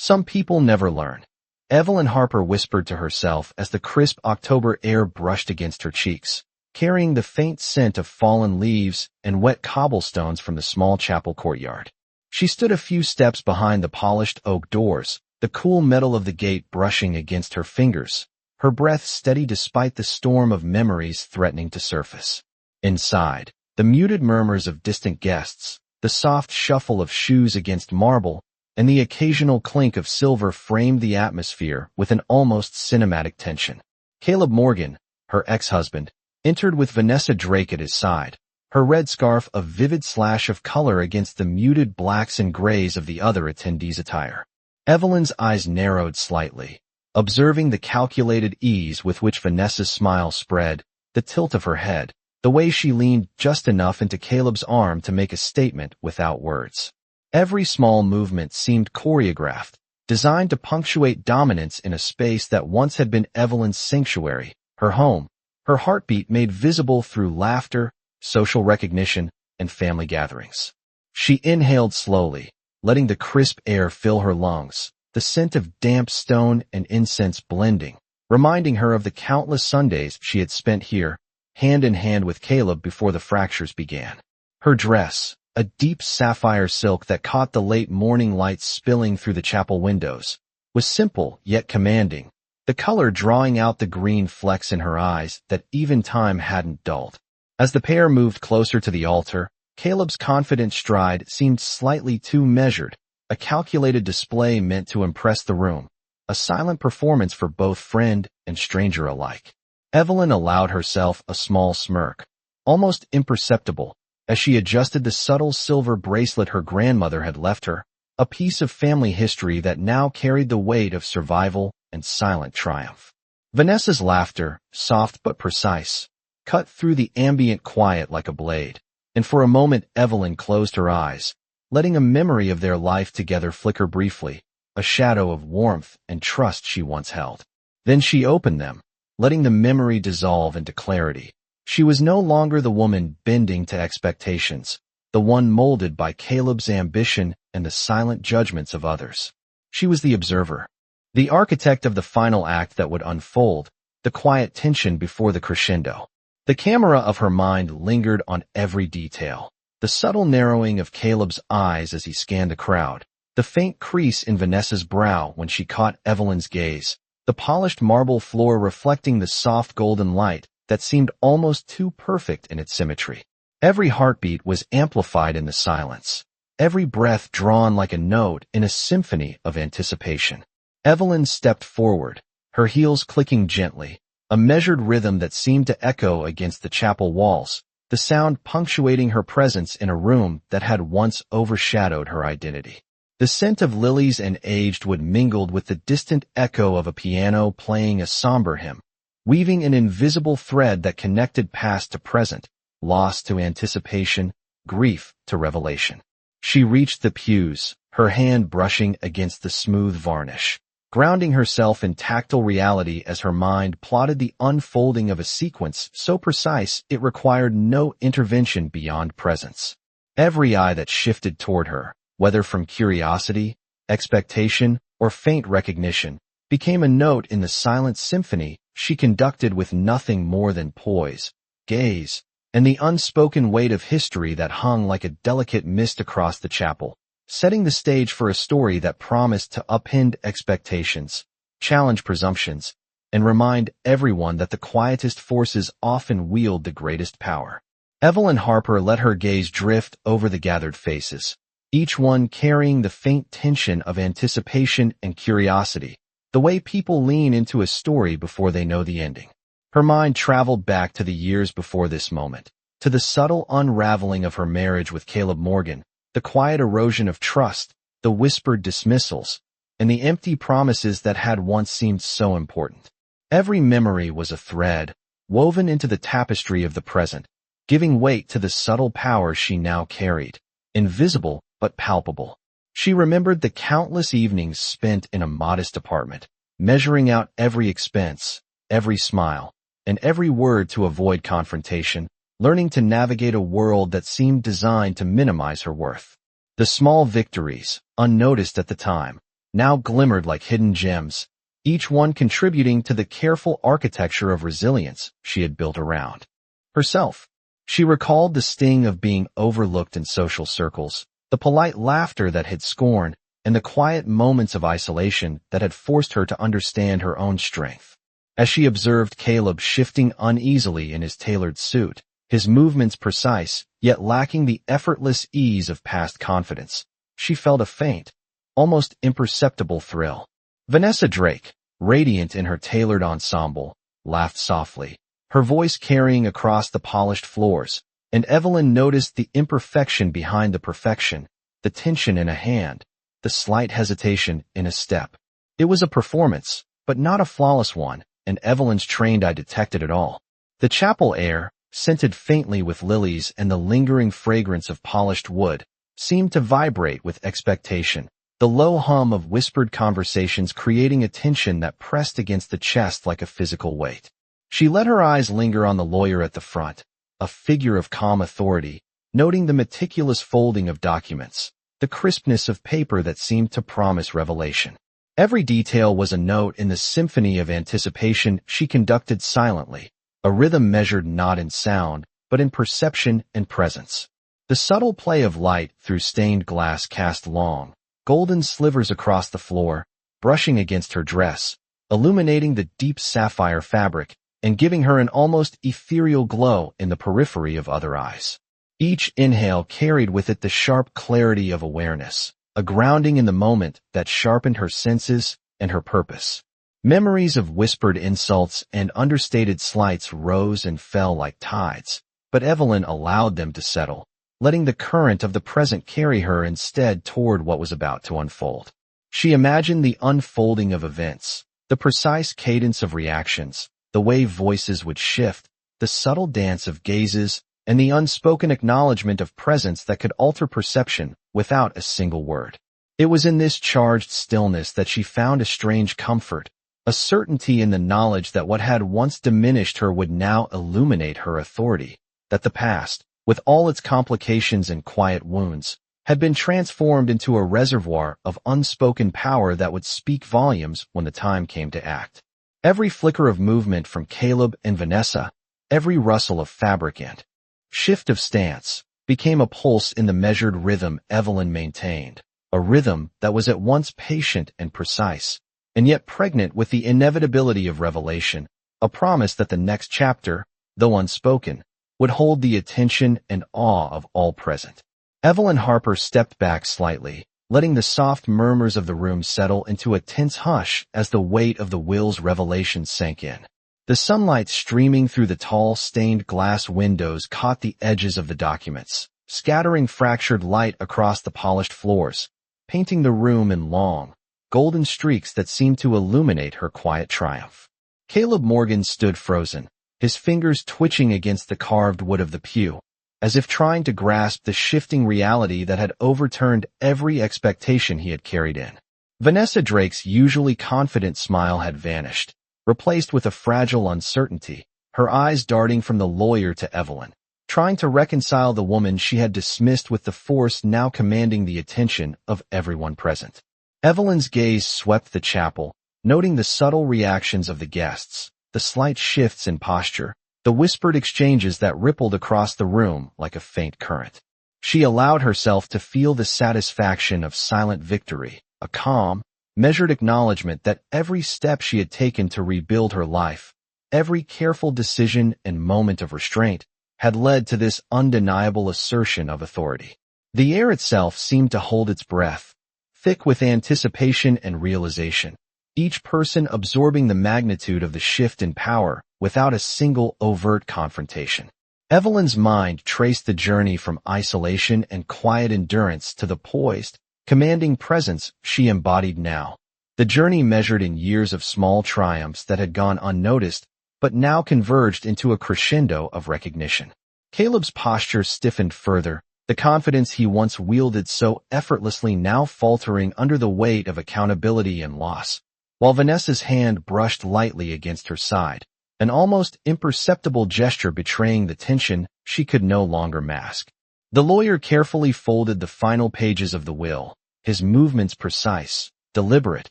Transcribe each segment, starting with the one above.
Some people never learn. Evelyn Harper whispered to herself as the crisp October air brushed against her cheeks, carrying the faint scent of fallen leaves and wet cobblestones from the small chapel courtyard. She stood a few steps behind the polished oak doors, the cool metal of the gate brushing against her fingers, her breath steady despite the storm of memories threatening to surface. Inside, the muted murmurs of distant guests, the soft shuffle of shoes against marble, and the occasional clink of silver framed the atmosphere with an almost cinematic tension. Caleb Morgan, her ex-husband, entered with Vanessa Drake at his side, her red scarf a vivid slash of color against the muted blacks and grays of the other attendees' attire. Evelyn's eyes narrowed slightly, observing the calculated ease with which Vanessa's smile spread, the tilt of her head, the way she leaned just enough into Caleb's arm to make a statement without words. Every small movement seemed choreographed, designed to punctuate dominance in a space that once had been Evelyn's sanctuary, her home, her heartbeat made visible through laughter, social recognition, and family gatherings. She inhaled slowly, letting the crisp air fill her lungs, the scent of damp stone and incense blending, reminding her of the countless Sundays she had spent here, hand in hand with Caleb before the fractures began. Her dress, a deep sapphire silk that caught the late morning light spilling through the chapel windows, was simple yet commanding, the color drawing out the green flecks in her eyes that even time hadn't dulled. As the pair moved closer to the altar, Caleb's confident stride seemed slightly too measured, a calculated display meant to impress the room, a silent performance for both friend and stranger alike. Evelyn allowed herself a small smirk, almost imperceptible, as she adjusted the subtle silver bracelet her grandmother had left her, a piece of family history that now carried the weight of survival and silent triumph. Vanessa's laughter, soft but precise, cut through the ambient quiet like a blade, and for a moment Evelyn closed her eyes, letting a memory of their life together flicker briefly, a shadow of warmth and trust she once held. Then she opened them, letting the memory dissolve into clarity. She was no longer the woman bending to expectations, the one molded by Caleb's ambition and the silent judgments of others. She was the observer, the architect of the final act that would unfold, the quiet tension before the crescendo. The camera of her mind lingered on every detail, the subtle narrowing of Caleb's eyes as he scanned the crowd, the faint crease in Vanessa's brow when she caught Evelyn's gaze, the polished marble floor reflecting the soft golden light that seemed almost too perfect in its symmetry. Every heartbeat was amplified in the silence, every breath drawn like a note in a symphony of anticipation. Evelyn stepped forward, her heels clicking gently, a measured rhythm that seemed to echo against the chapel walls, the sound punctuating her presence in a room that had once overshadowed her identity. The scent of lilies and aged wood mingled with the distant echo of a piano playing a somber hymn, weaving an invisible thread that connected past to present, loss to anticipation, grief to revelation. She reached the pews, her hand brushing against the smooth varnish, grounding herself in tactile reality as her mind plotted the unfolding of a sequence so precise it required no intervention beyond presence. Every eye that shifted toward her, whether from curiosity, expectation, or faint recognition, became a note in the silent symphony she conducted with nothing more than poise, gaze, and the unspoken weight of history that hung like a delicate mist across the chapel, setting the stage for a story that promised to upend expectations, challenge presumptions, and remind everyone that the quietest forces often wield the greatest power. Evelyn Harper let her gaze drift over the gathered faces, each one carrying the faint tension of anticipation and curiosity, the way people lean into a story before they know the ending. Her mind traveled back to the years before this moment, to the subtle unraveling of her marriage with Caleb Morgan, the quiet erosion of trust, the whispered dismissals, and the empty promises that had once seemed so important. Every memory was a thread, woven into the tapestry of the present, giving weight to the subtle power she now carried, invisible but palpable. She remembered the countless evenings spent in a modest apartment, measuring out every expense, every smile, and every word to avoid confrontation, learning to navigate a world that seemed designed to minimize her worth. The small victories, unnoticed at the time, now glimmered like hidden gems, each one contributing to the careful architecture of resilience she had built around herself. She recalled the sting of being overlooked in social circles, the polite laughter that hid scorn, and the quiet moments of isolation that had forced her to understand her own strength. As she observed Caleb shifting uneasily in his tailored suit, his movements precise, yet lacking the effortless ease of past confidence, she felt a faint, almost imperceptible thrill. Vanessa Drake, radiant in her tailored ensemble, laughed softly, her voice carrying across the polished floors, and Evelyn noticed the imperfection behind the perfection, the tension in a hand, the slight hesitation in a step. It was a performance, but not a flawless one, and Evelyn's trained eye detected it all. The chapel air, scented faintly with lilies and the lingering fragrance of polished wood, seemed to vibrate with expectation, the low hum of whispered conversations creating a tension that pressed against the chest like a physical weight. She let her eyes linger on the lawyer at the front, a figure of calm authority, noting the meticulous folding of documents, the crispness of paper that seemed to promise revelation. Every detail was a note in the symphony of anticipation she conducted silently, a rhythm measured not in sound, but in perception and presence. The subtle play of light through stained glass cast long, golden slivers across the floor, brushing against her dress, illuminating the deep sapphire fabric, and giving her an almost ethereal glow in the periphery of other eyes. Each inhale carried with it the sharp clarity of awareness, a grounding in the moment that sharpened her senses and her purpose. Memories of whispered insults and understated slights rose and fell like tides, but Evelyn allowed them to settle, letting the current of the present carry her instead toward what was about to unfold. She imagined the unfolding of events, the precise cadence of reactions, the way voices would shift, the subtle dance of gazes, and the unspoken acknowledgment of presence that could alter perception without a single word. It was in this charged stillness that she found a strange comfort, a certainty in the knowledge that what had once diminished her would now illuminate her authority, that the past, with all its complications and quiet wounds, had been transformed into a reservoir of unspoken power that would speak volumes when the time came to act. Every flicker of movement from Caleb and Vanessa, every rustle of fabric and shift of stance, became a pulse in the measured rhythm Evelyn maintained, a rhythm that was at once patient and precise, and yet pregnant with the inevitability of revelation, a promise that the next chapter, though unspoken, would hold the attention and awe of all present. Evelyn Harper stepped back slightly, letting the soft murmurs of the room settle into a tense hush as the weight of the will's revelation sank in. The sunlight streaming through the tall, stained glass windows caught the edges of the documents, scattering fractured light across the polished floors, painting the room in long, golden streaks that seemed to illuminate her quiet triumph. Caleb Morgan stood frozen, his fingers twitching against the carved wood of the pew, as if trying to grasp the shifting reality that had overturned every expectation he had carried in. Vanessa Drake's usually confident smile had vanished, replaced with a fragile uncertainty, her eyes darting from the lawyer to Evelyn, trying to reconcile the woman she had dismissed with the force now commanding the attention of everyone present. Evelyn's gaze swept the chapel, noting the subtle reactions of the guests, the slight shifts in posture, the whispered exchanges that rippled across the room like a faint current. She allowed herself to feel the satisfaction of silent victory, a calm, measured acknowledgment that every step she had taken to rebuild her life, every careful decision and moment of restraint, had led to this undeniable assertion of authority. The air itself seemed to hold its breath, thick with anticipation and realization, each person absorbing the magnitude of the shift in power without a single overt confrontation. Evelyn's mind traced the journey from isolation and quiet endurance to the poised, commanding presence she embodied now. The journey measured in years of small triumphs that had gone unnoticed, but now converged into a crescendo of recognition. Caleb's posture stiffened further, the confidence he once wielded so effortlessly now faltering under the weight of accountability and loss, while Vanessa's hand brushed lightly against her side, an almost imperceptible gesture betraying the tension she could no longer mask. The lawyer carefully folded the final pages of the will, his movements precise, deliberate,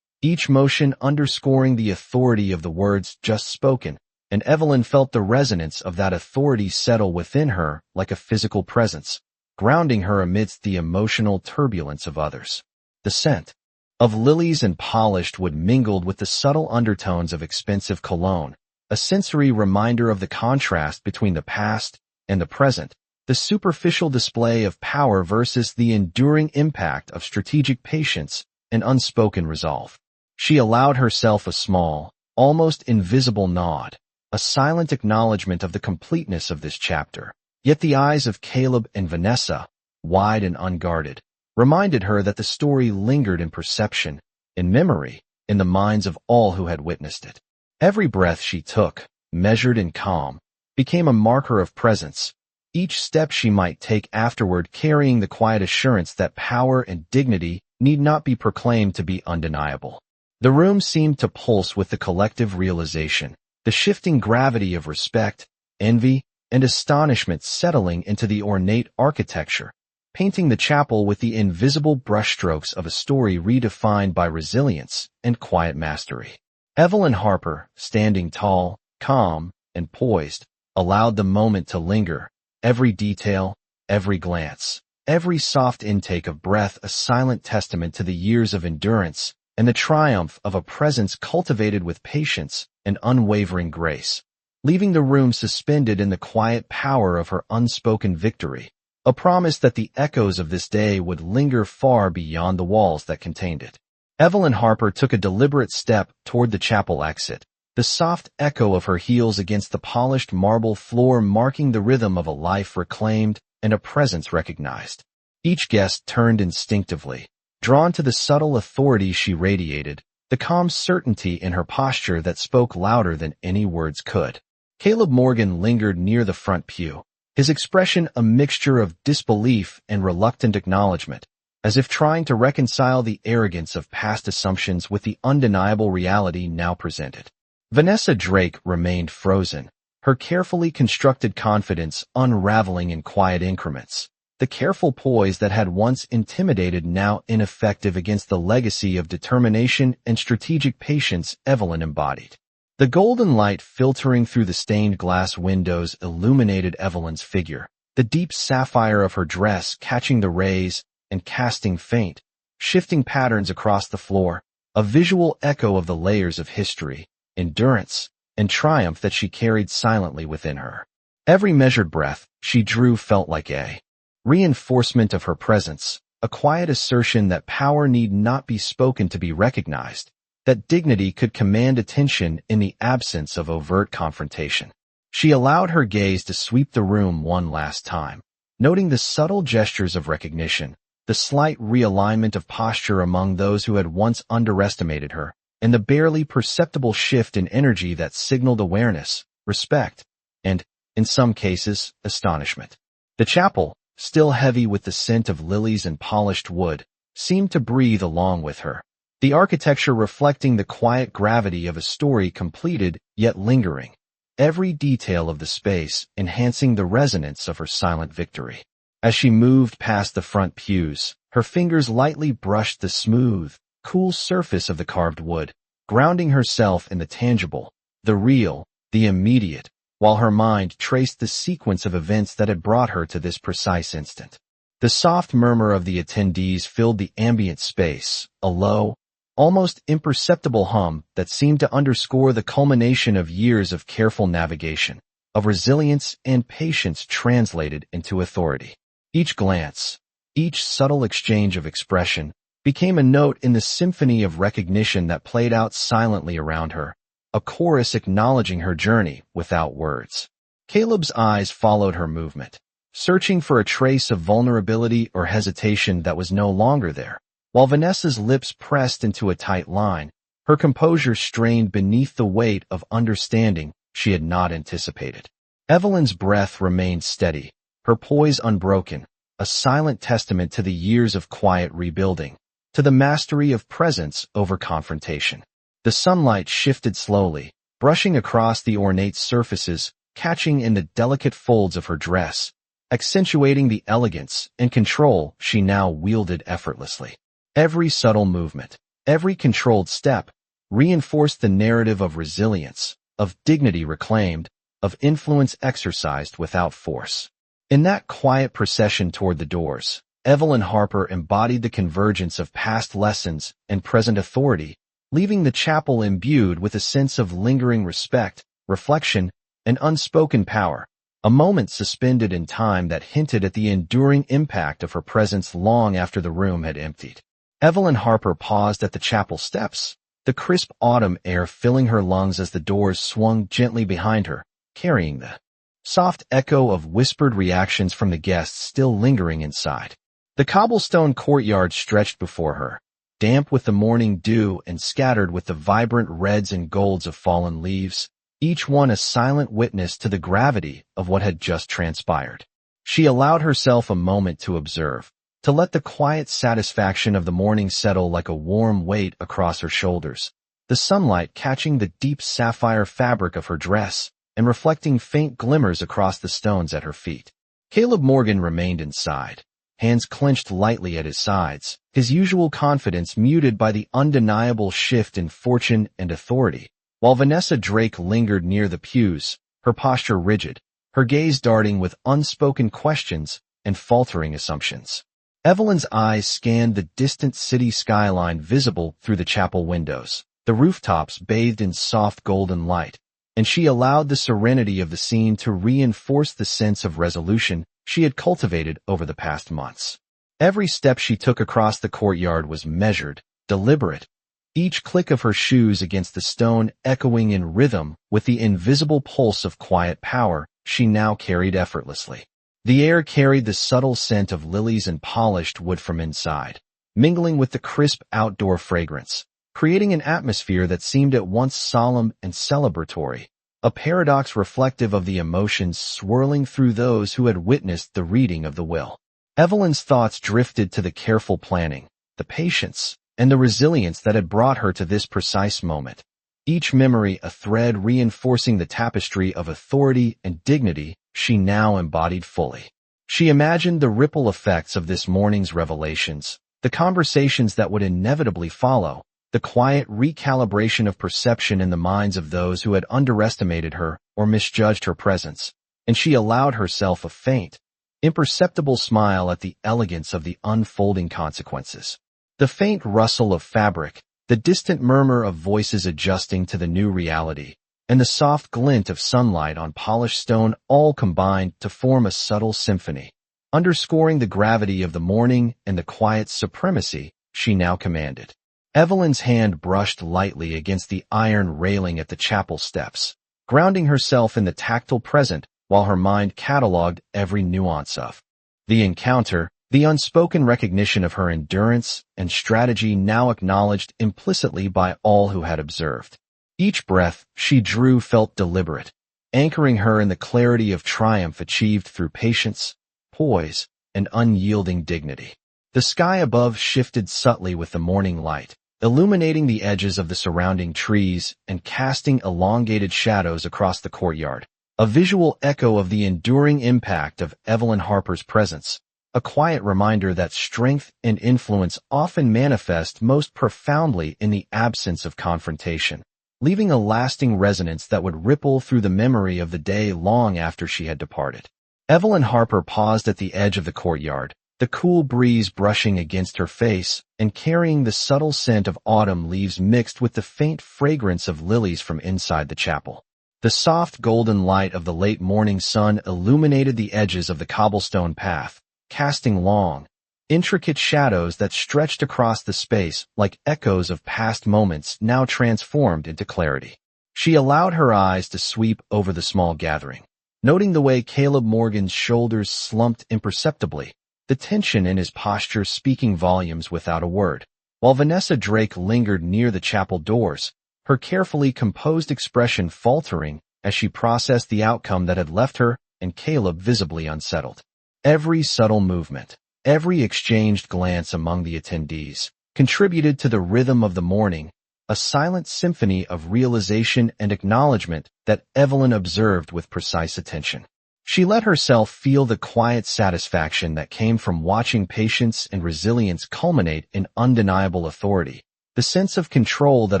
each motion underscoring the authority of the words just spoken, and Evelyn felt the resonance of that authority settle within her like a physical presence, grounding her amidst the emotional turbulence of others. The scent of lilies and polished wood mingled with the subtle undertones of expensive cologne, a sensory reminder of the contrast between the past and the present, the superficial display of power versus the enduring impact of strategic patience and unspoken resolve. She allowed herself a small, almost invisible nod, a silent acknowledgment of the completeness of this chapter. Yet the eyes of Caleb and Vanessa, wide and unguarded, reminded her that the story lingered in perception, in memory, in the minds of all who had witnessed it. Every breath she took, measured and calm, became a marker of presence, each step she might take afterward carrying the quiet assurance that power and dignity need not be proclaimed to be undeniable. The room seemed to pulse with the collective realization, the shifting gravity of respect, envy, and astonishment settling into the ornate architecture, painting the chapel with the invisible brushstrokes of a story redefined by resilience and quiet mastery. Evelyn Harper, standing tall, calm, and poised, allowed the moment to linger, every detail, every glance, every soft intake of breath a silent testament to the years of endurance and the triumph of a presence cultivated with patience and unwavering grace, leaving the room suspended in the quiet power of her unspoken victory, a promise that the echoes of this day would linger far beyond the walls that contained it. Evelyn Harper took a deliberate step toward the chapel exit, the soft echo of her heels against the polished marble floor marking the rhythm of a life reclaimed and a presence recognized. Each guest turned instinctively, drawn to the subtle authority she radiated, the calm certainty in her posture that spoke louder than any words could. Caleb Morgan lingered near the front pew, his expression a mixture of disbelief and reluctant acknowledgment, as if trying to reconcile the arrogance of past assumptions with the undeniable reality now presented. Vanessa Drake remained frozen, her carefully constructed confidence unraveling in quiet increments, the careful poise that had once intimidated now ineffective against the legacy of determination and strategic patience Evelyn embodied. The golden light filtering through the stained glass windows illuminated Evelyn's figure, the deep sapphire of her dress catching the rays and casting faint, shifting patterns across the floor, a visual echo of the layers of history, endurance, and triumph that she carried silently within her. Every measured breath she drew felt like a reinforcement of her presence, a quiet assertion that power need not be spoken to be recognized, that dignity could command attention in the absence of overt confrontation. She allowed her gaze to sweep the room one last time, noting the subtle gestures of recognition, the slight realignment of posture among those who had once underestimated her, and the barely perceptible shift in energy that signaled awareness, respect, and, in some cases, astonishment. The chapel, still heavy with the scent of lilies and polished wood, seemed to breathe along with her, the architecture reflecting the quiet gravity of a story completed yet lingering, every detail of the space enhancing the resonance of her silent victory. As she moved past the front pews, her fingers lightly brushed the smooth, cool surface of the carved wood, grounding herself in the tangible, the real, the immediate, while her mind traced the sequence of events that had brought her to this precise instant. The soft murmur of the attendees filled the ambient space, a low, almost imperceptible hum that seemed to underscore the culmination of years of careful navigation, of resilience and patience translated into authority. Each glance, each subtle exchange of expression, became a note in the symphony of recognition that played out silently around her, a chorus acknowledging her journey without words. Caleb's eyes followed her movement, searching for a trace of vulnerability or hesitation that was no longer there, while Vanessa's lips pressed into a tight line, her composure strained beneath the weight of understanding she had not anticipated. Evelyn's breath remained steady, her poise unbroken, a silent testament to the years of quiet rebuilding, to the mastery of presence over confrontation. The sunlight shifted slowly, brushing across the ornate surfaces, catching in the delicate folds of her dress, accentuating the elegance and control she now wielded effortlessly. Every subtle movement, Every controlled step reinforced the narrative of resilience, of dignity reclaimed, of influence exercised without force. In that quiet procession toward the doors, Evelyn Harper embodied the convergence of past lessons and present authority, leaving the chapel imbued with a sense of lingering respect, reflection, and unspoken power, a moment suspended in time that hinted at the enduring impact of her presence long after the room had emptied. Evelyn Harper paused at the chapel steps, the crisp autumn air filling her lungs as the doors swung gently behind her, carrying the soft echo of whispered reactions from the guests still lingering inside. The cobblestone courtyard stretched before her, damp with the morning dew and scattered with the vibrant reds and golds of fallen leaves, each one a silent witness to the gravity of what had just transpired. She allowed herself a moment to observe, to let the quiet satisfaction of the morning settle like a warm weight across her shoulders, the sunlight catching the deep sapphire fabric of her dress and reflecting faint glimmers across the stones at her feet. Caleb Morgan remained inside, hands clenched lightly at his sides, his usual confidence muted by the undeniable shift in fortune and authority, while Vanessa Drake lingered near the pews, her posture rigid, her gaze darting with unspoken questions and faltering assumptions. Evelyn's eyes scanned the distant city skyline visible through the chapel windows, the rooftops bathed in soft golden light, and she allowed the serenity of the scene to reinforce the sense of resolution she had cultivated over the past months. Every step she took across the courtyard was measured, deliberate, each click of her shoes against the stone echoing in rhythm with the invisible pulse of quiet power she now carried effortlessly. The air carried the subtle scent of lilies and polished wood from inside, mingling with the crisp outdoor fragrance, creating an atmosphere that seemed at once solemn and celebratory, a paradox reflective of the emotions swirling through those who had witnessed the reading of the will. Evelyn's thoughts drifted to the careful planning, the patience, and the resilience that had brought her to this precise moment, each memory a thread reinforcing the tapestry of authority and dignity she now embodied fully. She imagined the ripple effects of this morning's revelations, the conversations that would inevitably follow, the quiet recalibration of perception in the minds of those who had underestimated her or misjudged her presence, and she allowed herself a faint, imperceptible smile at the elegance of the unfolding consequences. The faint rustle of fabric, the distant murmur of voices adjusting to the new reality, and the soft glint of sunlight on polished stone all combined to form a subtle symphony, underscoring the gravity of the morning and the quiet supremacy she now commanded. Evelyn's hand brushed lightly against the iron railing at the chapel steps, grounding herself in the tactile present while her mind catalogued every nuance of the encounter, the unspoken recognition of her endurance and strategy now acknowledged implicitly by all who had observed. Each breath she drew felt deliberate, anchoring her in the clarity of triumph achieved through patience, poise, and unyielding dignity. The sky above shifted subtly with the morning light, illuminating the edges of the surrounding trees and casting elongated shadows across the courtyard, a visual echo of the enduring impact of Evelyn Harper's presence, a quiet reminder that strength and influence often manifest most profoundly in the absence of confrontation, leaving a lasting resonance that would ripple through the memory of the day long after she had departed. Evelyn Harper paused at the edge of the courtyard, the cool breeze brushing against her face and carrying the subtle scent of autumn leaves mixed with the faint fragrance of lilies from inside the chapel. The soft golden light of the late morning sun illuminated the edges of the cobblestone path, casting long, intricate shadows that stretched across the space like echoes of past moments now transformed into clarity. She allowed her eyes to sweep over the small gathering, noting the way Caleb Morgan's shoulders slumped imperceptibly, the tension in his posture speaking volumes without a word, while Vanessa Drake lingered near the chapel doors, her carefully composed expression faltering as she processed the outcome that had left her and Caleb visibly unsettled. Every subtle movement, every exchanged glance among the attendees, contributed to the rhythm of the morning, a silent symphony of realization and acknowledgment that Evelyn observed with precise attention. She let herself feel the quiet satisfaction that came from watching patience and resilience culminate in undeniable authority, the sense of control that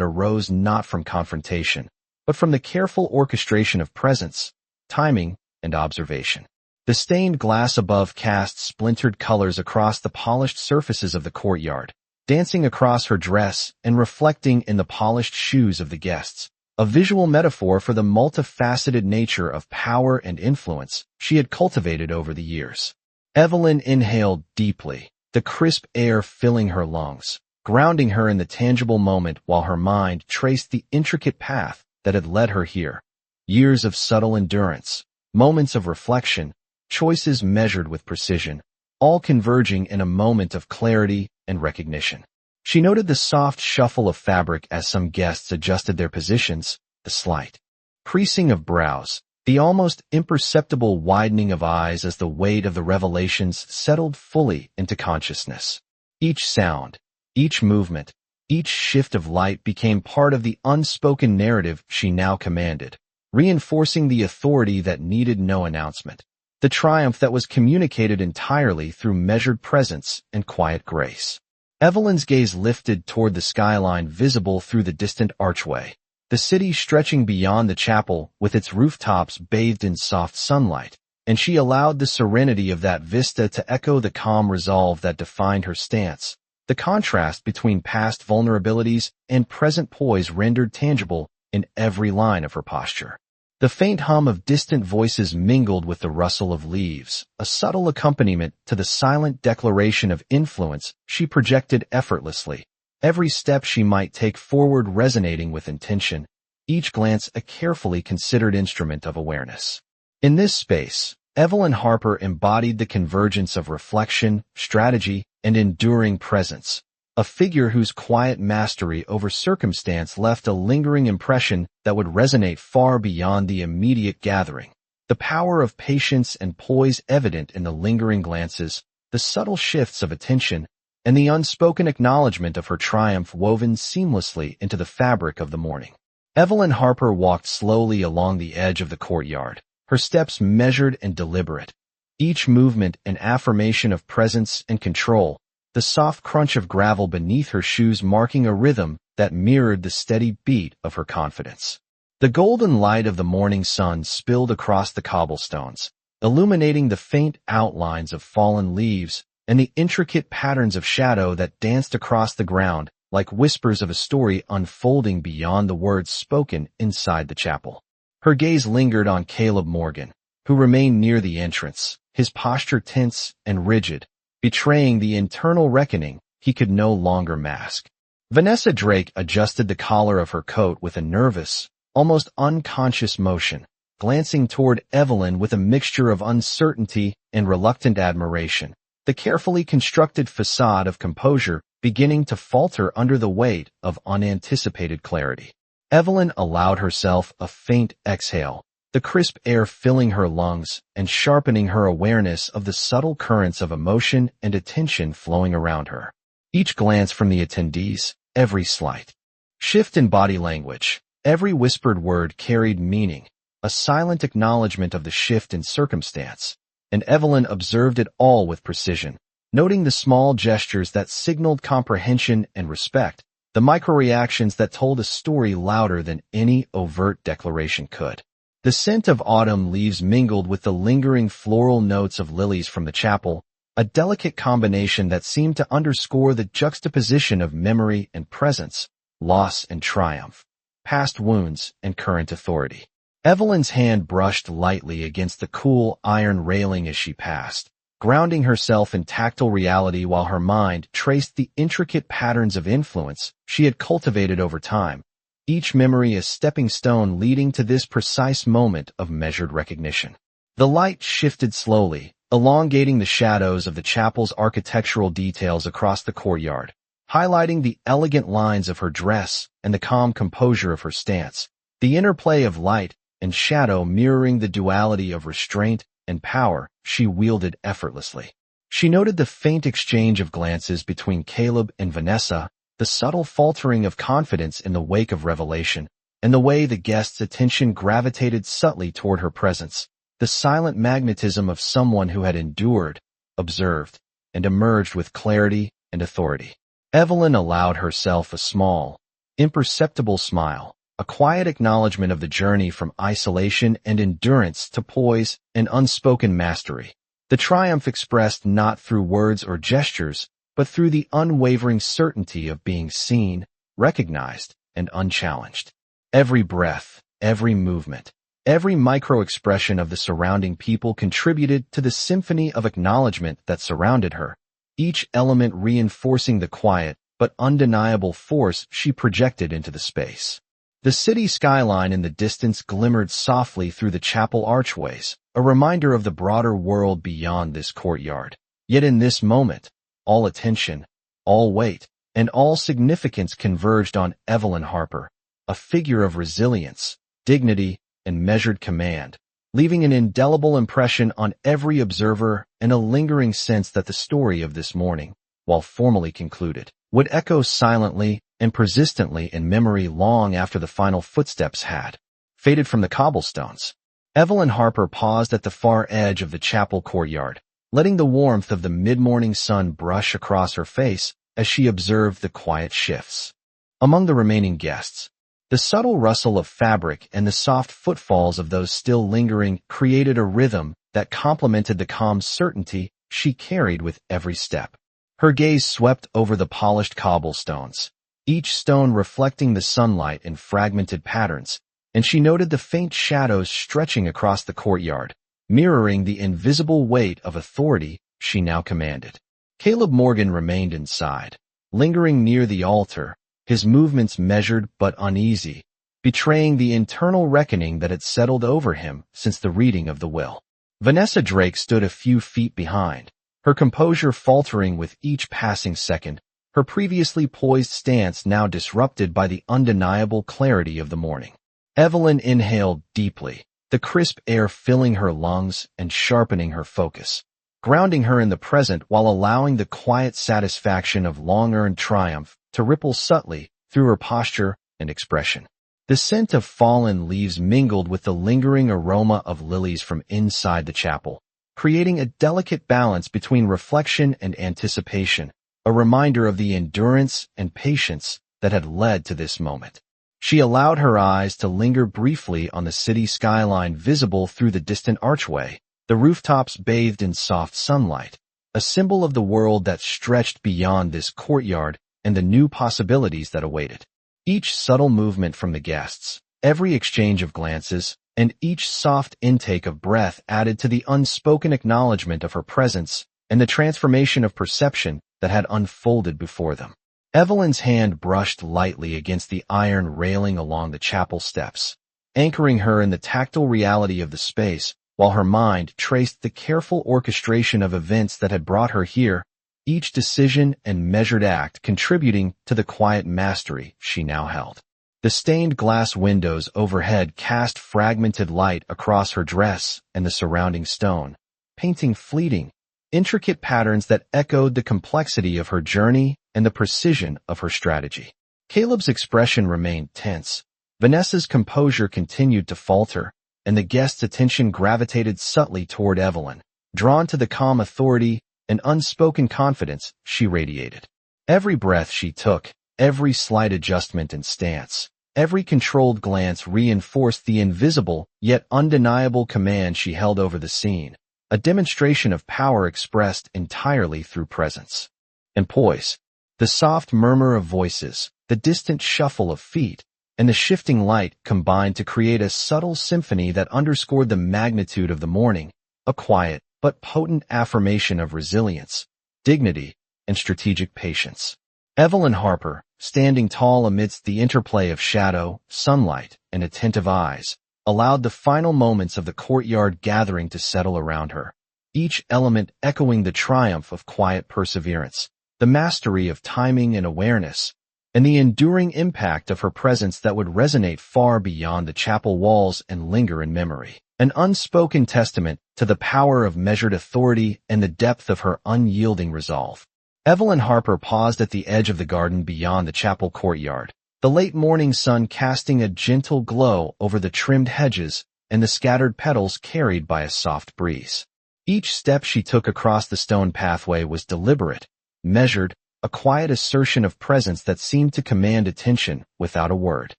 arose not from confrontation, but from the careful orchestration of presence, timing, and observation. The stained glass above cast splintered colors across the polished surfaces of the courtyard, dancing across her dress and reflecting in the polished shoes of the guests, a visual metaphor for the multifaceted nature of power and influence she had cultivated over the years. Evelyn inhaled deeply, the crisp air filling her lungs, grounding her in the tangible moment while her mind traced the intricate path that had led her here. Years of subtle endurance, moments of reflection, choices measured with precision, all converging in a moment of clarity and recognition. She noted the soft shuffle of fabric as some guests adjusted their positions, the slight creasing of brows, the almost imperceptible widening of eyes as the weight of the revelations settled fully into consciousness. Each sound, each movement, each shift of light became part of the unspoken narrative she now commanded, reinforcing the authority that needed no announcement, the triumph that was communicated entirely through measured presence and quiet grace. Evelyn's gaze lifted toward the skyline visible through the distant archway, the city stretching beyond the chapel with its rooftops bathed in soft sunlight, and she allowed the serenity of that vista to echo the calm resolve that defined her stance. The contrast between past vulnerabilities and present poise rendered tangible in every line of her posture. The faint hum of distant voices mingled with the rustle of leaves, a subtle accompaniment to the silent declaration of influence she projected effortlessly, every step she might take forward resonating with intention, each glance a carefully considered instrument of awareness. In this space, Evelyn Harper embodied the convergence of reflection, strategy, and enduring presence, a figure whose quiet mastery over circumstance left a lingering impression that would resonate far beyond the immediate gathering. The power of patience and poise evident in the lingering glances, the subtle shifts of attention, and the unspoken acknowledgment of her triumph woven seamlessly into the fabric of the morning. Evelyn Harper walked slowly along the edge of the courtyard, her steps measured and deliberate, each movement an affirmation of presence and control, the soft crunch of gravel beneath her shoes marking a rhythm that mirrored the steady beat of her confidence. The golden light of the morning sun spilled across the cobblestones, illuminating the faint outlines of fallen leaves and the intricate patterns of shadow that danced across the ground like whispers of a story unfolding beyond the words spoken inside the chapel. Her gaze lingered on Caleb Morgan, who remained near the entrance, his posture tense and rigid, betraying the internal reckoning he could no longer mask. Vanessa Drake adjusted the collar of her coat with a nervous, almost unconscious motion, glancing toward Evelyn with a mixture of uncertainty and reluctant admiration, the carefully constructed facade of composure beginning to falter under the weight of unanticipated clarity. Evelyn allowed herself a faint exhale, the crisp air filling her lungs and sharpening her awareness of the subtle currents of emotion and attention flowing around her. Each glance from the attendees, every slight shift in body language, every whispered word carried meaning, a silent acknowledgment of the shift in circumstance, and Evelyn observed it all with precision, noting the small gestures that signaled comprehension and respect, the micro-reactions that told a story louder than any overt declaration could. The scent of autumn leaves mingled with the lingering floral notes of lilies from the chapel, a delicate combination that seemed to underscore the juxtaposition of memory and presence, loss and triumph, past wounds and current authority. Evelyn's hand brushed lightly against the cool iron railing as she passed, grounding herself in tactile reality while her mind traced the intricate patterns of influence she had cultivated over time, each memory a stepping stone leading to this precise moment of measured recognition. The light shifted slowly, elongating the shadows of the chapel's architectural details across the courtyard, highlighting the elegant lines of her dress and the calm composure of her stance, the interplay of light and shadow mirroring the duality of restraint and power she wielded effortlessly. She noted the faint exchange of glances between Caleb and Vanessa, the subtle faltering of confidence in the wake of revelation, and the way the guests' attention gravitated subtly toward her presence, the silent magnetism of someone who had endured, observed, and emerged with clarity and authority. Evelyn allowed herself a small, imperceptible smile, a quiet acknowledgment of the journey from isolation and endurance to poise and unspoken mastery. The triumph expressed not through words or gestures, but through the unwavering certainty of being seen, recognized, and unchallenged. Every breath, every movement, every micro-expression of the surrounding people contributed to the symphony of acknowledgment that surrounded her, each element reinforcing the quiet but undeniable force she projected into the space. The city skyline in the distance glimmered softly through the chapel archways, a reminder of the broader world beyond this courtyard. Yet in this moment, all attention, all weight, and all significance converged on Evelyn Harper, a figure of resilience, dignity, and measured command, leaving an indelible impression on every observer and a lingering sense that the story of this morning, while formally concluded, would echo silently and persistently in memory long after the final footsteps had faded from the cobblestones. Evelyn Harper paused at the far edge of the chapel courtyard, letting the warmth of the mid-morning sun brush across her face as she observed the quiet shifts. Among the remaining guests, the subtle rustle of fabric and the soft footfalls of those still lingering created a rhythm that complemented the calm certainty she carried with every step. Her gaze swept over the polished cobblestones, each stone reflecting the sunlight in fragmented patterns, and she noted the faint shadows stretching across the courtyard, mirroring the invisible weight of authority she now commanded. Caleb Morgan remained inside, lingering near the altar, his movements measured but uneasy, betraying the internal reckoning that had settled over him since the reading of the will. Vanessa Drake stood a few feet behind, her composure faltering with each passing second, her previously poised stance now disrupted by the undeniable clarity of the morning. Evelyn inhaled deeply, the crisp air filling her lungs and sharpening her focus, grounding her in the present while allowing the quiet satisfaction of long-earned triumph to ripple subtly through her posture and expression. The scent of fallen leaves mingled with the lingering aroma of lilies from inside the chapel, creating a delicate balance between reflection and anticipation, a reminder of the endurance and patience that had led to this moment. She allowed her eyes to linger briefly on the city skyline visible through the distant archway, the rooftops bathed in soft sunlight, a symbol of the world that stretched beyond this courtyard and the new possibilities that awaited. Each subtle movement from the guests, every exchange of glances, and each soft intake of breath added to the unspoken acknowledgment of her presence and the transformation of perception that had unfolded before them. Evelyn's hand brushed lightly against the iron railing along the chapel steps, anchoring her in the tactile reality of the space, while her mind traced the careful orchestration of events that had brought her here, each decision and measured act contributing to the quiet mastery she now held. The stained glass windows overhead cast fragmented light across her dress and the surrounding stone, painting fleeting, intricate patterns that echoed the complexity of her journey and the precision of her strategy. Caleb's expression remained tense. Vanessa's composure continued to falter, and the guest's attention gravitated subtly toward Evelyn, drawn to the calm authority and unspoken confidence she radiated. Every breath she took, every slight adjustment in stance, every controlled glance reinforced the invisible yet undeniable command she held over the scene, a demonstration of power expressed entirely through presence. And poise, the soft murmur of voices, the distant shuffle of feet, and the shifting light combined to create a subtle symphony that underscored the magnitude of the morning, a quiet but potent affirmation of resilience, dignity, and strategic patience. Evelyn Harper, standing tall amidst the interplay of shadow, sunlight, and attentive eyes, allowed the final moments of the courtyard gathering to settle around her, each element echoing the triumph of quiet perseverance, the mastery of timing and awareness, and the enduring impact of her presence that would resonate far beyond the chapel walls and linger in memory. An unspoken testament to the power of measured authority and the depth of her unyielding resolve. Evelyn Harper paused at the edge of the garden beyond the chapel courtyard, the late morning sun casting a gentle glow over the trimmed hedges and the scattered petals carried by a soft breeze. Each step she took across the stone pathway was deliberate, measured, a quiet assertion of presence that seemed to command attention without a word.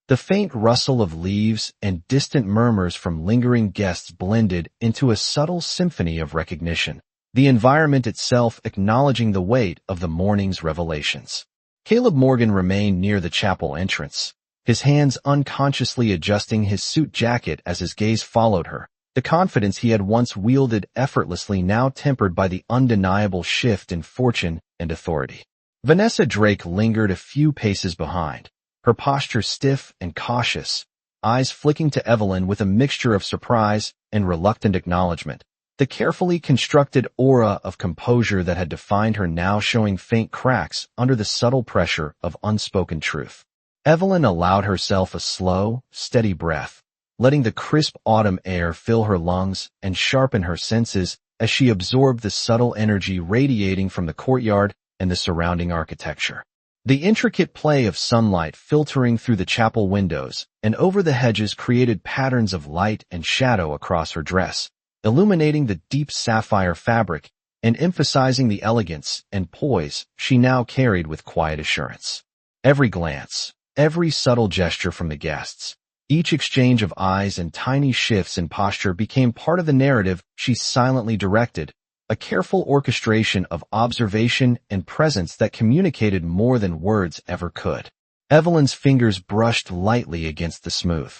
The faint rustle of leaves and distant murmurs from lingering guests blended into a subtle symphony of recognition, the environment itself acknowledging the weight of the morning's revelations. Caleb Morgan remained near the chapel entrance, his hands unconsciously adjusting his suit jacket as his gaze followed her, the confidence he had once wielded effortlessly now tempered by the undeniable shift in fortune and authority. Vanessa Drake lingered a few paces behind, her posture stiff and cautious, eyes flicking to Evelyn with a mixture of surprise and reluctant acknowledgment, the carefully constructed aura of composure that had defined her now showing faint cracks under the subtle pressure of unspoken truth. Evelyn allowed herself a slow, steady breath, letting the crisp autumn air fill her lungs and sharpen her senses as she absorbed the subtle energy radiating from the courtyard and the surrounding architecture. The intricate play of sunlight filtering through the chapel windows and over the hedges created patterns of light and shadow across her dress, illuminating the deep sapphire fabric and emphasizing the elegance and poise she now carried with quiet assurance. Every glance, every subtle gesture from the guests, each exchange of eyes and tiny shifts in posture became part of the narrative she silently directed, a careful orchestration of observation and presence that communicated more than words ever could. Evelyn's fingers brushed lightly against the smooth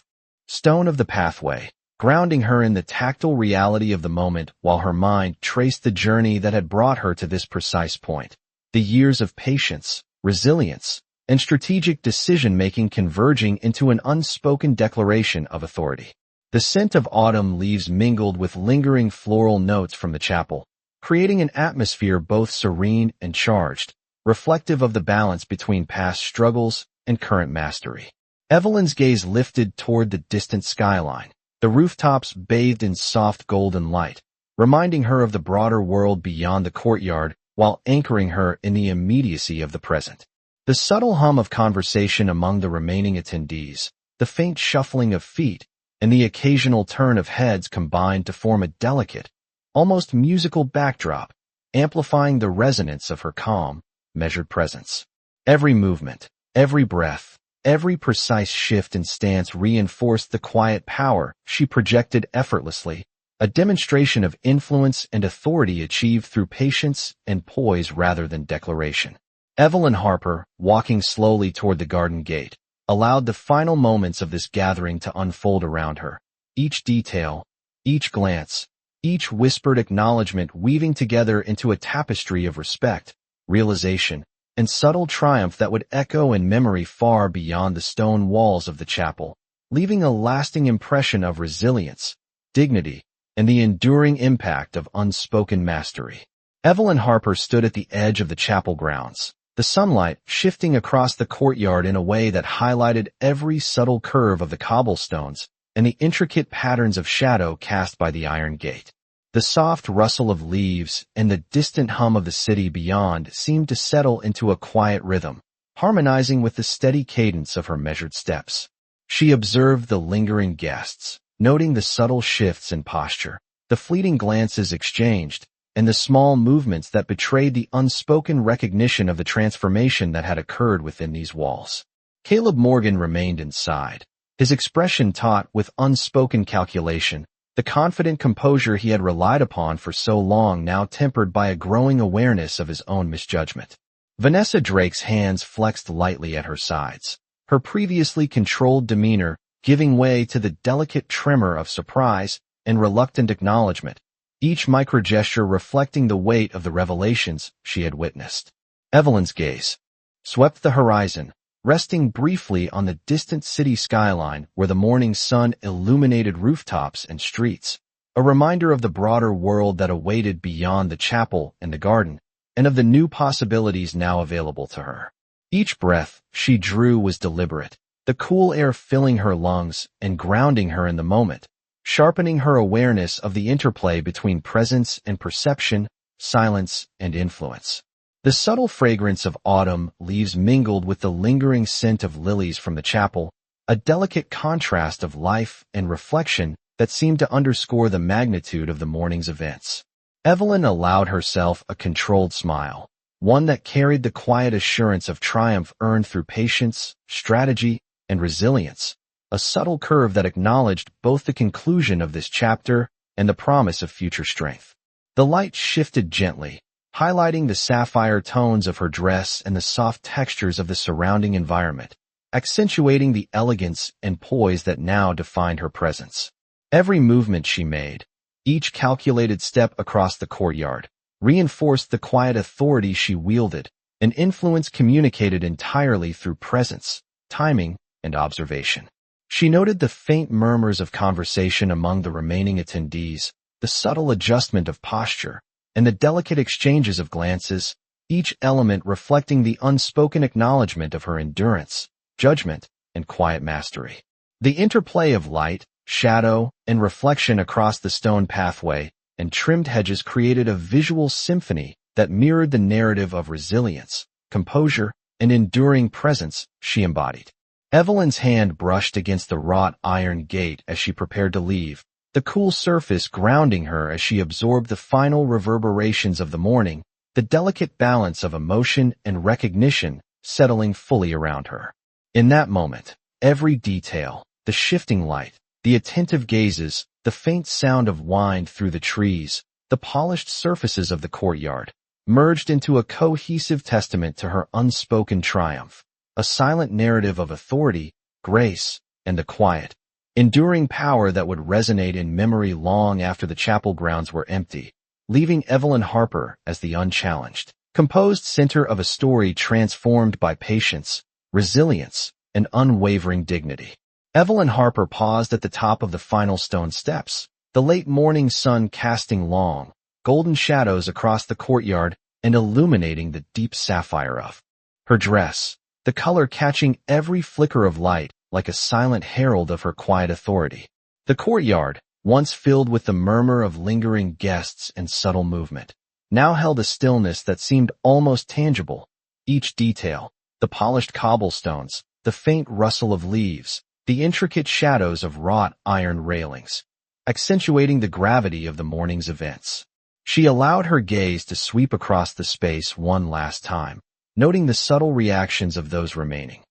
stone of the pathway, grounding her in the tactile reality of the moment while her mind traced the journey that had brought her to this precise point. The years of patience, resilience, and strategic decision-making converging into an unspoken declaration of authority. The scent of autumn leaves mingled with lingering floral notes from the chapel, creating an atmosphere both serene and charged, reflective of the balance between past struggles and current mastery. Evelyn's gaze lifted toward the distant skyline, the rooftops bathed in soft golden light, reminding her of the broader world beyond the courtyard while anchoring her in the immediacy of the present. The subtle hum of conversation among the remaining attendees, the faint shuffling of feet, and the occasional turn of heads combined to form a delicate, almost musical backdrop, amplifying the resonance of her calm, measured presence. Every movement, every breath, every precise shift in stance reinforced the quiet power she projected effortlessly, a demonstration of influence and authority achieved through patience and poise rather than declaration. Evelyn Harper, walking slowly toward the garden gate, allowed the final moments of this gathering to unfold around her, each detail, each glance, each whispered acknowledgment weaving together into a tapestry of respect, realization, and subtle triumph that would echo in memory far beyond the stone walls of the chapel, leaving a lasting impression of resilience, dignity, and the enduring impact of unspoken mastery. Evelyn Harper stood at the edge of the chapel grounds, the sunlight shifting across the courtyard in a way that highlighted every subtle curve of the cobblestones and the intricate patterns of shadow cast by the iron gate. The soft rustle of leaves and the distant hum of the city beyond seemed to settle into a quiet rhythm, harmonizing with the steady cadence of her measured steps. She observed the lingering guests, noting the subtle shifts in posture, the fleeting glances exchanged, and the small movements that betrayed the unspoken recognition of the transformation that had occurred within these walls. Caleb Morgan remained inside, his expression taut with unspoken calculation, the confident composure he had relied upon for so long now tempered by a growing awareness of his own misjudgment. Vanessa Drake's hands flexed lightly at her sides, her previously controlled demeanor giving way to the delicate tremor of surprise and reluctant acknowledgment, each microgesture reflecting the weight of the revelations she had witnessed. Evelyn's gaze swept the horizon, resting briefly on the distant city skyline where the morning sun illuminated rooftops and streets, a reminder of the broader world that awaited beyond the chapel and the garden, and of the new possibilities now available to her. Each breath she drew was deliberate, the cool air filling her lungs and grounding her in the moment, sharpening her awareness of the interplay between presence and perception, silence and influence. The subtle fragrance of autumn leaves mingled with the lingering scent of lilies from the chapel, a delicate contrast of life and reflection that seemed to underscore the magnitude of the morning's events. Evelyn allowed herself a controlled smile, one that carried the quiet assurance of triumph earned through patience, strategy, and resilience, a subtle curve that acknowledged both the conclusion of this chapter and the promise of future strength. The light shifted gently, highlighting the sapphire tones of her dress and the soft textures of the surrounding environment, accentuating the elegance and poise that now defined her presence. Every movement she made, each calculated step across the courtyard, reinforced the quiet authority she wielded, an influence communicated entirely through presence, timing, and observation. She noted the faint murmurs of conversation among the remaining attendees, the subtle adjustment of posture, and the delicate exchanges of glances, each element reflecting the unspoken acknowledgment of her endurance, judgment, and quiet mastery. The interplay of light, shadow, and reflection across the stone pathway and trimmed hedges created a visual symphony that mirrored the narrative of resilience, composure, and enduring presence she embodied. Evelyn's hand brushed against the wrought iron gate as she prepared to leave, the cool surface grounding her as she absorbed the final reverberations of the morning, the delicate balance of emotion and recognition settling fully around her. In that moment, every detail, the shifting light, the attentive gazes, the faint sound of wind through the trees, the polished surfaces of the courtyard, merged into a cohesive testament to her unspoken triumph, a silent narrative of authority, grace, and the quiet, enduring power that would resonate in memory long after the chapel grounds were empty, leaving Evelyn Harper as the unchallenged, composed center of a story transformed by patience, resilience, and unwavering dignity. Evelyn Harper paused at the top of the final stone steps, the late morning sun casting long, golden shadows across the courtyard and illuminating the deep sapphire of her dress, the color catching every flicker of light like a silent herald of her quiet authority. The courtyard, once filled with the murmur of lingering guests and subtle movement, now held a stillness that seemed almost tangible. Each detail, the polished cobblestones, the faint rustle of leaves, the intricate shadows of wrought iron railings, accentuating the gravity of the morning's events. She allowed her gaze to sweep across the space one last time, noting the subtle reactions of those remaining.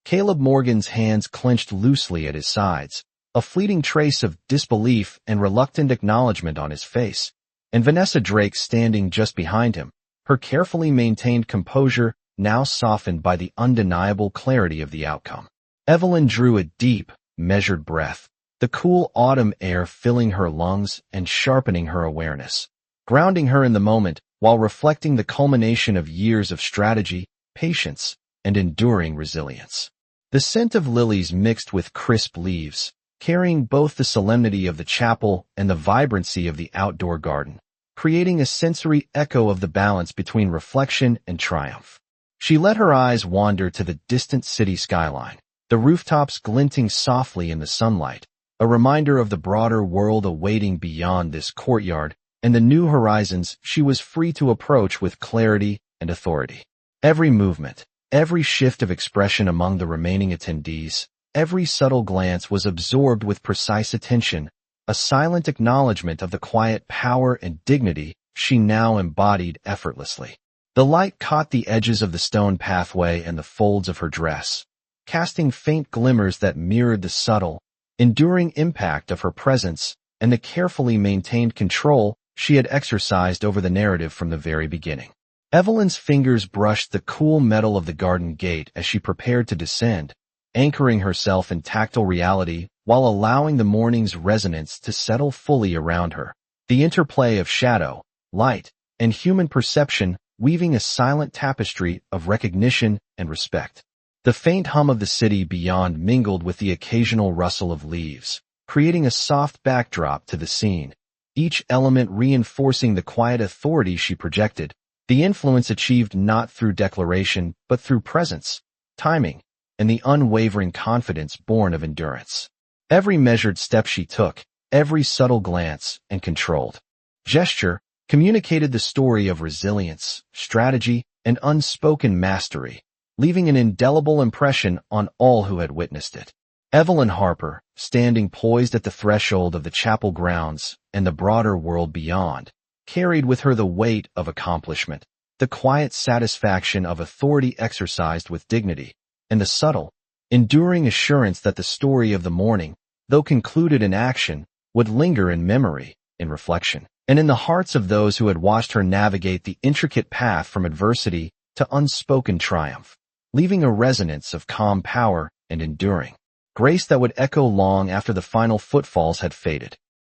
Caleb Morgan's hands clenched loosely at his sides, a fleeting trace of disbelief and reluctant acknowledgment on his face, and Vanessa Drake standing just behind him, her carefully maintained composure now softened by the undeniable clarity of the outcome. Evelyn drew a deep, measured breath, the cool autumn air filling her lungs and sharpening her awareness, grounding her in the moment while reflecting the culmination of years of strategy, patience, and enduring resilience. The scent of lilies mixed with crisp leaves, carrying both the solemnity of the chapel and the vibrancy of the outdoor garden, creating a sensory echo of the balance between reflection and triumph. She let her eyes wander to the distant city skyline, the rooftops glinting softly in the sunlight, a reminder of the broader world awaiting beyond this courtyard and the new horizons she was free to approach with clarity and authority. Every movement, every shift of expression among the remaining attendees, every subtle glance was absorbed with precise attention, a silent acknowledgment of the quiet power and dignity she now embodied effortlessly. The light caught the edges of the stone pathway and the folds of her dress, casting faint glimmers that mirrored the subtle, enduring impact of her presence and the carefully maintained control she had exercised over the narrative from the very beginning. Evelyn's fingers brushed the cool metal of the garden gate as she prepared to descend, anchoring herself in tactile reality while allowing the morning's resonance to settle fully around her. The interplay of shadow, light, and human perception weaving a silent tapestry of recognition and respect. The faint hum of the city beyond mingled with the occasional rustle of leaves, creating a soft backdrop to the scene, each element reinforcing the quiet authority she projected, the influence achieved not through declaration but through presence, timing, and the unwavering confidence born of endurance. Every measured step she took, every subtle glance and controlled gesture, communicated the story of resilience, strategy, and unspoken mastery, leaving an indelible impression on all who had witnessed it. Evelyn Harper, standing poised at the threshold of the chapel grounds and the broader world beyond, carried with her the weight of accomplishment, the quiet satisfaction of authority exercised with dignity, and the subtle, enduring assurance that the story of the morning, though concluded in action, would linger in memory, in reflection, and in the hearts of those who had watched her navigate the intricate path from adversity to unspoken triumph, leaving a resonance of calm power and enduring grace that would echo long after the final footfalls had faded.